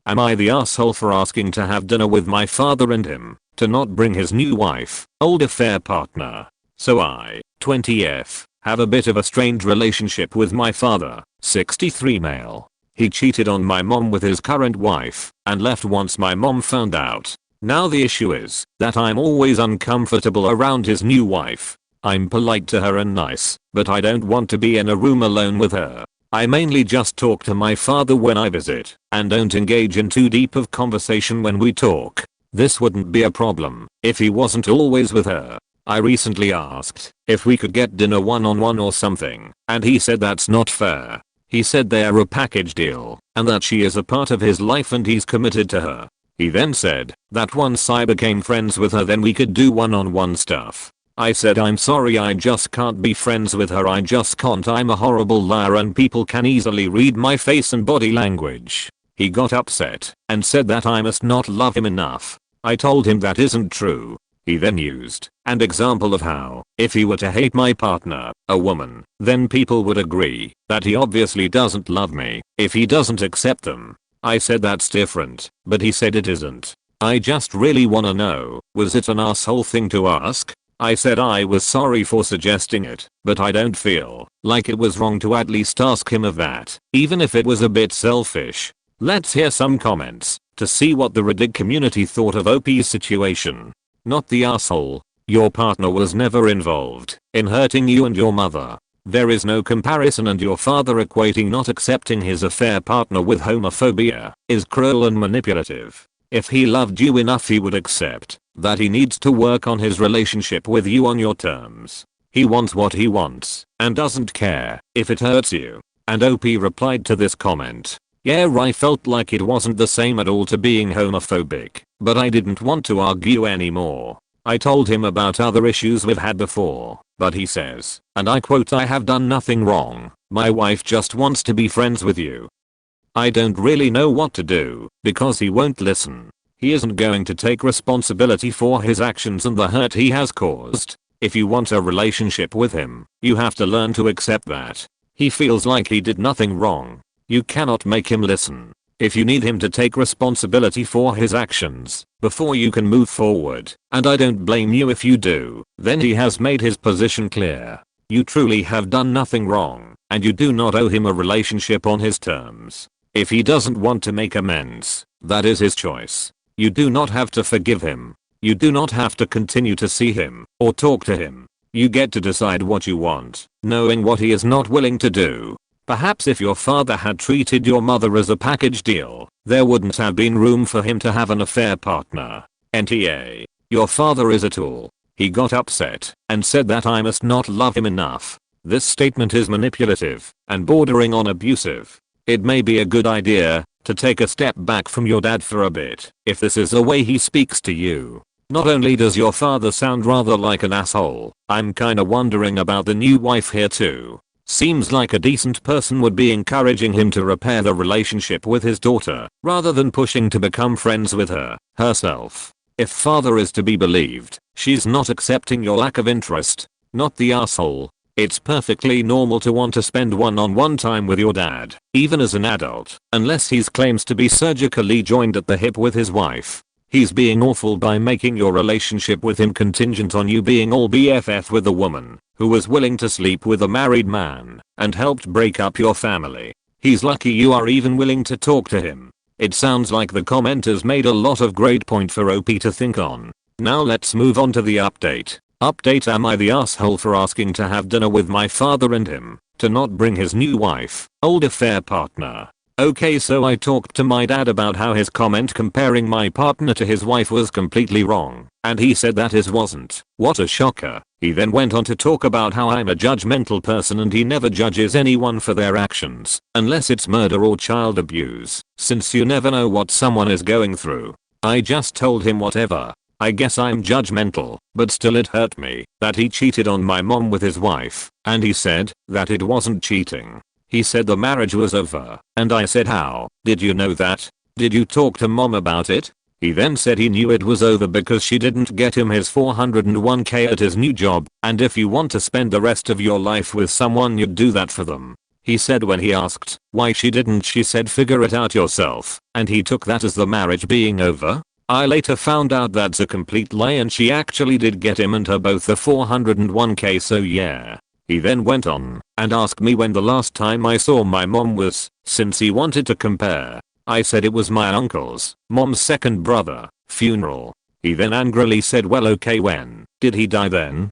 Am I the asshole for asking to have dinner with my father and him to not bring his new wife, old affair partner? So I, 20F, have a bit of a strange relationship with my father, 63 male. He cheated on my mom with his current wife and left once my mom found out. Now the issue is that I'm always uncomfortable around his new wife. I'm polite to her and nice, but I don't want to be in a room alone with her. I mainly just talk to my father when I visit and don't engage in too deep of conversation when we talk. This wouldn't be a problem if he wasn't always with her. I recently asked if we could get dinner one-on-one or something, and he said that's not fair. He said they're a package deal and that she is a part of his life and he's committed to her. He then said that once I became friends with her then we could do one-on-one stuff. I said I'm sorry, I just can't be friends with her, I just can't, I'm a horrible liar and people can easily read my face and body language. He got upset and said that I must not love him enough. I told him that isn't true. He then used an example of how if he were to hate my partner, a woman, then people would agree that he obviously doesn't love me if he doesn't accept them. I said that's different, but he said it isn't. I just really wanna know, was it an asshole thing to ask? I said I was sorry for suggesting it, but I don't feel like it was wrong to at least ask him of that, even if it was a bit selfish. Let's hear some comments to see what the Reddit community thought of OP's situation. Not the asshole. Your partner was never involved in hurting you and your mother. There is no comparison, and your father equating not accepting his affair partner with homophobia is cruel and manipulative. If he loved you enough he would accept that he needs to work on his relationship with you on your terms. He wants what he wants and doesn't care if it hurts you. And OP replied to this comment, yeah, I felt like it wasn't the same at all to being homophobic, but I didn't want to argue anymore. I told him about other issues we've had before, but he says, and I quote, I have done nothing wrong, my wife just wants to be friends with you. I don't really know what to do because he won't listen. He isn't going to take responsibility for his actions and the hurt he has caused. If you want a relationship with him, you have to learn to accept that. He feels like he did nothing wrong. You cannot make him listen. If you need him to take responsibility for his actions before you can move forward, and I don't blame you if you do, then he has made his position clear. You truly have done nothing wrong, and you do not owe him a relationship on his terms. If he doesn't want to make amends, that is his choice. You do not have to forgive him. You do not have to continue to see him or talk to him. You get to decide what you want, knowing what he is not willing to do. Perhaps if your father had treated your mother as a package deal, there wouldn't have been room for him to have an affair partner. NTA. Your father is a tool. He got upset and said that I must not love him enough. This statement is manipulative and bordering on abusive. It may be a good idea to take a step back from your dad for a bit if this is the way he speaks to you. Not only does your father sound rather like an asshole, I'm kinda wondering about the new wife here too. Seems like a decent person would be encouraging him to repair the relationship with his daughter rather than pushing to become friends with her herself. If father is to be believed, she's not accepting your lack of interest. Not the asshole. It's perfectly normal to want to spend one-on-one time with your dad, even as an adult, unless he claims to be surgically joined at the hip with his wife. He's being awful by making your relationship with him contingent on you being all BFF with a woman who was willing to sleep with a married man and helped break up your family. He's lucky you are even willing to talk to him. It sounds like the commenters made a lot of great point for OP to think on. Now let's move on to the update. Update: am I the asshole for asking to have dinner with my father and him to not bring his new wife, old affair partner? Okay, so I talked to my dad about how his comment comparing my partner to his wife was completely wrong, and he said that his wasn't. What a shocker. He then went on to talk about how I'm a judgmental person and he never judges anyone for their actions, unless it's murder or child abuse, since you never know what someone is going through. I just told him whatever. I guess I'm judgmental, but still it hurt me that he cheated on my mom with his wife, and he said that it wasn't cheating. He said the marriage was over, and I said, how did you know that? Did you talk to mom about it? He then said he knew it was over because she didn't get him his 401k at his new job, and if you want to spend the rest of your life with someone you'd do that for them. He said when he asked why she didn't, she said figure it out yourself, and he took that as the marriage being over. I later found out that's a complete lie and she actually did get him and her both the 401k, so yeah. He then went on and asked me when the last time I saw my mom was, since he wanted to compare. I said it was my uncle's mom's second brother funeral. He then angrily said well okay, when did he die then?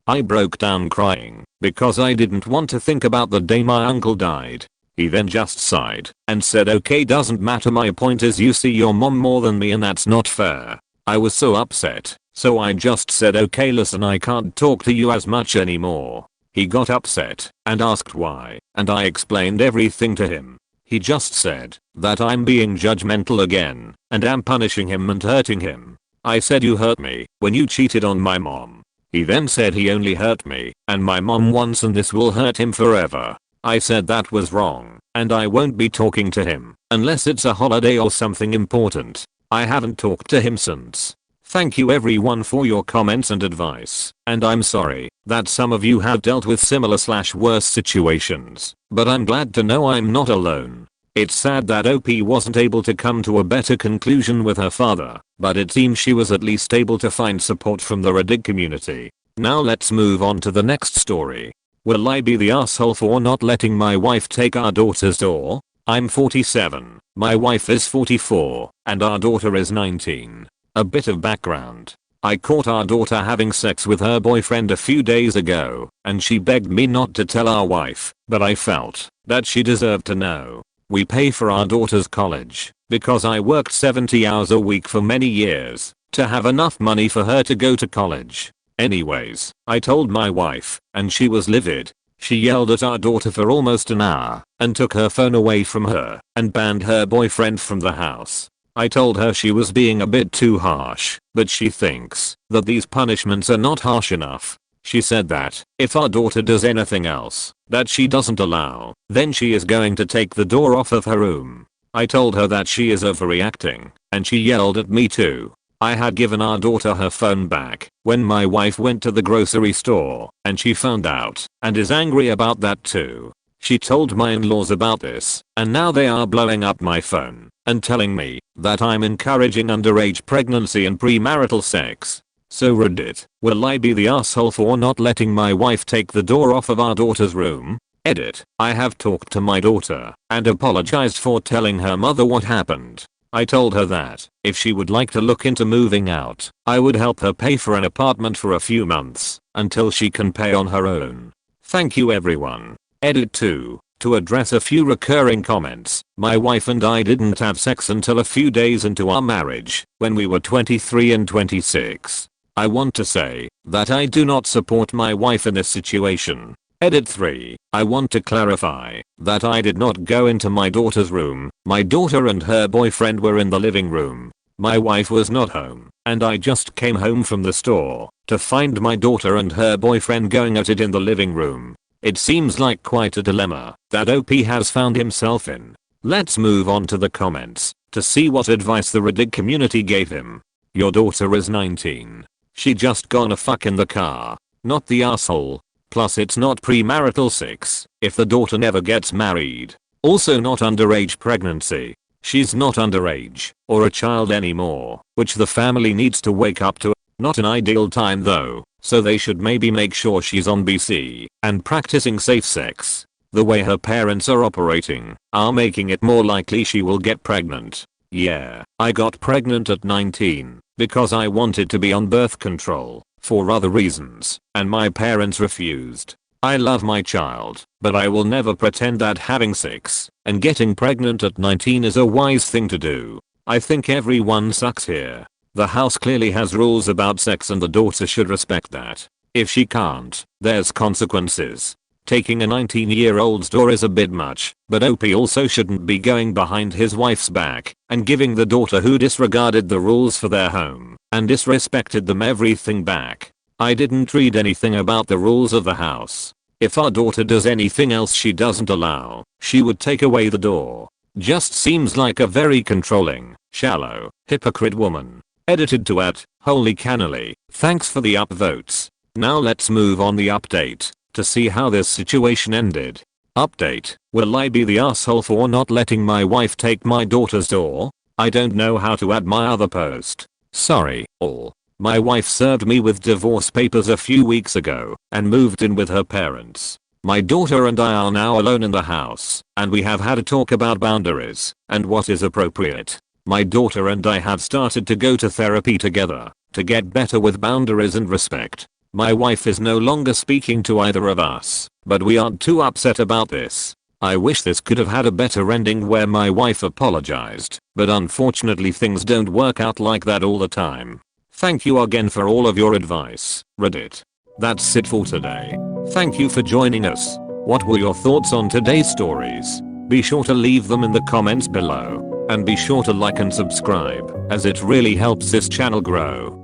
I broke down crying because I didn't want to think about the day my uncle died. He then just sighed and said okay, doesn't matter, my point is you see your mom more than me and that's not fair. I was so upset, so I just said okay listen, I can't talk to you as much anymore. He got upset and asked why, and I explained everything to him. He just said that I'm being judgmental again and am punishing him and hurting him. I said you hurt me when you cheated on my mom. He then said he only hurt me and my mom once and this will hurt him forever. I said that was wrong and I won't be talking to him unless it's a holiday or something important. I haven't talked to him since. Thank you everyone for your comments and advice, and I'm sorry that some of you have dealt with similar / worse situations, but I'm glad to know I'm not alone. It's sad that OP wasn't able to come to a better conclusion with her father, but it seems she was at least able to find support from the Reddit community. Now let's move on to the next story. Will I be the asshole for not letting my wife take our daughter's door? I'm 47, my wife is 44, and our daughter is 19. A bit of background. I caught our daughter having sex with her boyfriend a few days ago, and she begged me not to tell our wife, but I felt that she deserved to know. We pay for our daughter's college because I worked 70 hours a week for many years to have enough money for her to go to college. Anyways, I told my wife, and she was livid. She yelled at our daughter for almost an hour and took her phone away from her and banned her boyfriend from the house. I told her she was being a bit too harsh, but she thinks that these punishments are not harsh enough. She said that if our daughter does anything else that she doesn't allow, then she is going to take the door off of her room. I told her that she is overreacting, and she yelled at me too. I had given our daughter her phone back when my wife went to the grocery store, and she found out and is angry about that too. She told my in-laws about this, and now they are blowing up my phone and telling me that I'm encouraging underage pregnancy and premarital sex. So Reddit, will I be the asshole for not letting my wife take the door off of our daughter's room? Edit, I have talked to my daughter and apologized for telling her mother what happened. I told her that if she would like to look into moving out, I would help her pay for an apartment for a few months until she can pay on her own. Thank you everyone. Edit 2. To address a few recurring comments, my wife and I didn't have sex until a few days into our marriage when we were 23 and 26. I want to say that I do not support my wife in this situation. Edit 3. I want to clarify that I did not go into my daughter's room. My daughter and her boyfriend were in the living room. My wife was not home, and I just came home from the store to find my daughter and her boyfriend going at it in the living room. It seems like quite a dilemma that OP has found himself in. Let's move on to the comments to see what advice the Reddit community gave him. Your daughter is 19. She just gonna fuck in the car, not the asshole. Plus it's not premarital sex if the daughter never gets married. Also not underage pregnancy. She's not underage or a child anymore, which the family needs to wake up to. Not an ideal time though, so they should maybe make sure she's on BC and practicing safe sex. The way her parents are operating are making it more likely she will get pregnant. Yeah, I got pregnant at 19 because I wanted to be on birth control for other reasons, and my parents refused. I love my child, but I will never pretend that having sex and getting pregnant at 19 is a wise thing to do. I think everyone sucks here. The house clearly has rules about sex and the daughter should respect that. If she can't, there's consequences. Taking a 19-year-old's door is a bit much, but OP also shouldn't be going behind his wife's back and giving the daughter who disregarded the rules for their home and disrespected them everything back. I didn't read anything about the rules of the house. If our daughter does anything else she doesn't allow, she would take away the door. Just seems like a very controlling, shallow, hypocrite woman. Edited to @Holy Cannoli. Thanks for the upvotes. Now let's move on the update to see how this situation ended. Update. Will I be the asshole for not letting my wife take my daughter's door? I don't know how to add my other post. Sorry, all. My wife served me with divorce papers a few weeks ago and moved in with her parents. My daughter and I are now alone in the house, and we have had a talk about boundaries and what is appropriate. My daughter and I have started to go to therapy together to get better with boundaries and respect. My wife is no longer speaking to either of us, but we aren't too upset about this. I wish this could have had a better ending where my wife apologized, but unfortunately things don't work out like that all the time. Thank you again for all of your advice, Reddit. That's it for today. Thank you for joining us. What were your thoughts on today's stories? Be sure to leave them in the comments below. And be sure to like and subscribe, as it really helps this channel grow.